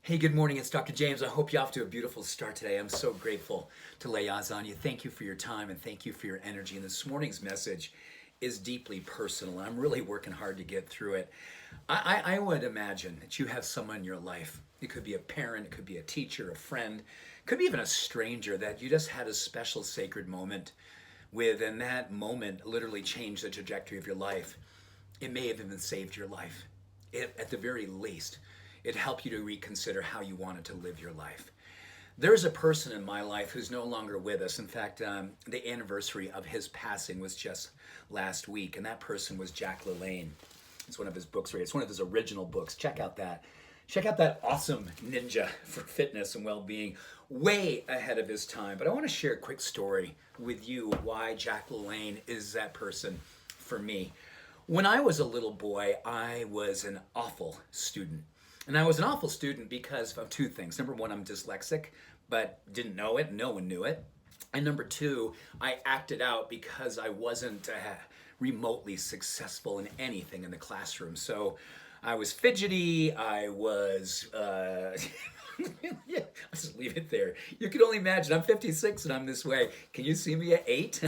Hey, good morning. It's Dr. James. I hope you're off to a beautiful start today. I'm so grateful to lay eyes on you. Thank you for your time and thank you for your energy. And this morning's message is deeply personal. I'm really working hard to get through it. I would imagine that you have someone in your life. It could be a parent, it could be a teacher, a friend, it could be even a stranger that you just had a special sacred moment with, and that moment literally changed the trajectory of your life. It may have even saved your life. At the very least, it helped you to reconsider how you wanted to live your life. There's a person in my life who's no longer with us. In fact, the anniversary of his passing was just last week, and that person was Jack Lalanne. It's one of his books, right? It's one of his original books. Check out that. Check out that awesome ninja for fitness and well-being, way ahead of his time. But I want to share a quick story with you why Jack Lalanne is that person for me. When I was a little boy, I was an awful student. And I was an awful student because of two things. Number one, I'm dyslexic, but didn't know it. No one knew it. And number two, I acted out because I wasn't remotely successful in anything in the classroom. So I was fidgety. I was, yeah, I'll just leave it there. You can only imagine. I'm 56 and I'm this way. Can you see me at 8?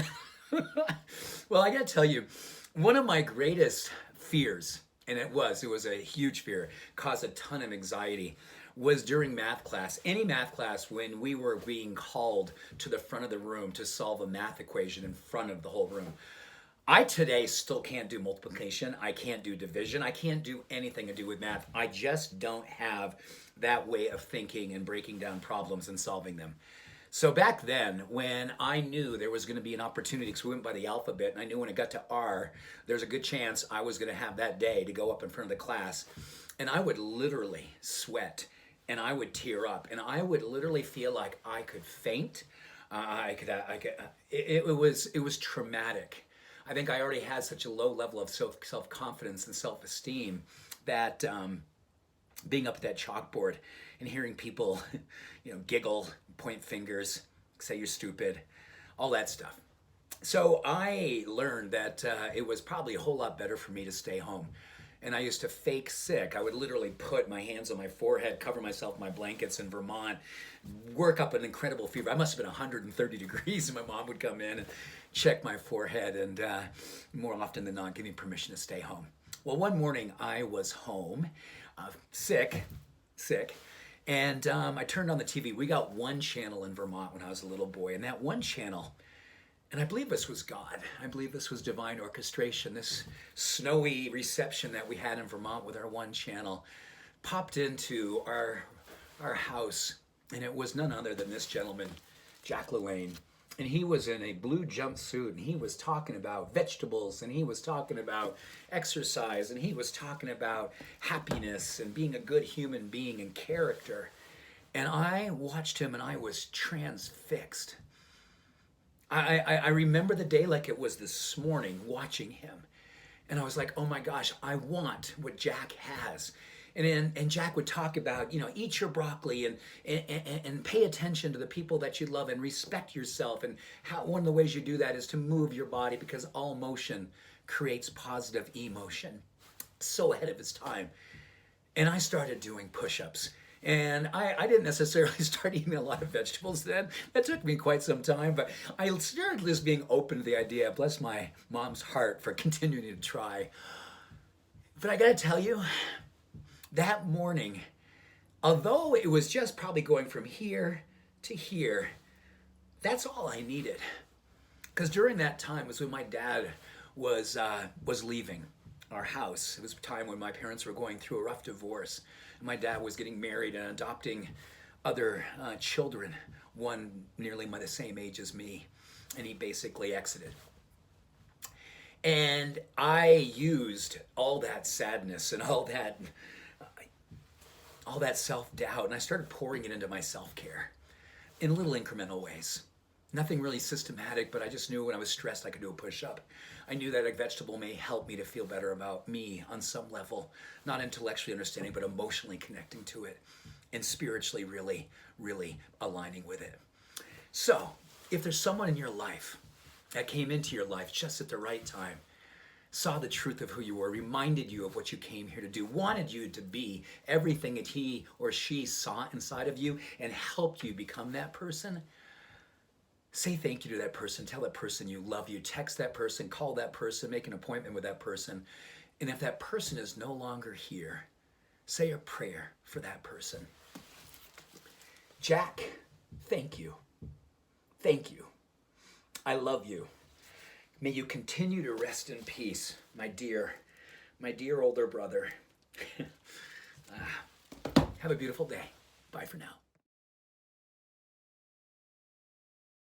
Well, I got to tell you, one of my greatest fears, and it was a huge fear, caused a ton of anxiety, was during math class. Any math class when we were being called to the front of the room to solve a math equation in front of the whole room. I today still can't do multiplication. I can't do division. I can't do anything to do with math. I just don't have that way of thinking and breaking down problems and solving them. So back then, when I knew there was going to be an opportunity, because we went by the alphabet, and I knew when it got to R, there's a good chance I was going to have that day to go up in front of the class, and I would literally sweat, and I would tear up, and I would literally feel like I could faint. It was traumatic. I think I already had such a low level of self-confidence and self-esteem that being up at that chalkboard and hearing people, giggle, point fingers, say you're stupid, all that stuff. So I learned that it was probably a whole lot better for me to stay home. And I used to fake sick. I would literally put my hands on my forehead, cover myself in my blankets in Vermont, work up an incredible fever. I must have been 130 degrees, and my mom would come in and check my forehead, and more often than not, give me permission to stay home. Well, one morning I was home, sick, and I turned on the TV. We got one channel in Vermont when I was a little boy, and that one channel, and I believe this was God. I believe this was divine orchestration. This snowy reception that we had in Vermont with our one channel popped into our house, and it was none other than this gentleman, Jack Lalanne. And he was in a blue jumpsuit, and he was talking about vegetables, and he was talking about exercise, and he was talking about happiness and being a good human being and character. And I watched him, and I was transfixed. I remember the day like it was this morning, watching him. And I was like, oh my gosh, I want what Jack has. And Jack would talk about, eat your broccoli and pay attention to the people that you love and respect yourself. And how one of the ways you do that is to move your body, because all motion creates positive emotion. So ahead of his time. And I started doing push-ups. And I didn't necessarily start eating a lot of vegetables then. That took me quite some time, but I started just being open to the idea. Bless my mom's heart for continuing to try. But I gotta tell you, that morning, although it was just probably going from here to here, that's all I needed. Because during that time was when my dad was leaving our house. It was a time when my parents were going through a rough divorce. My dad was getting married and adopting other children, one nearly the same age as me, and he basically exited. And I used all that sadness and all that self-doubt, and I started pouring it into my self-care in little incremental ways. Nothing really systematic, but I just knew when I was stressed I could do a push-up. I knew that a vegetable may help me to feel better about me on some level, not intellectually understanding, but emotionally connecting to it, and spiritually really, really aligning with it. So, if there's someone in your life that came into your life just at the right time, saw the truth of who you were, reminded you of what you came here to do, wanted you to be everything that he or she saw inside of you, and helped you become that person, say thank you to that person. Tell that person you love you. Text that person, call that person, make an appointment with that person. And if that person is no longer here, say a prayer for that person. Jack, thank you. Thank you. I love you. May you continue to rest in peace, my dear older brother. Have a beautiful day. Bye for now.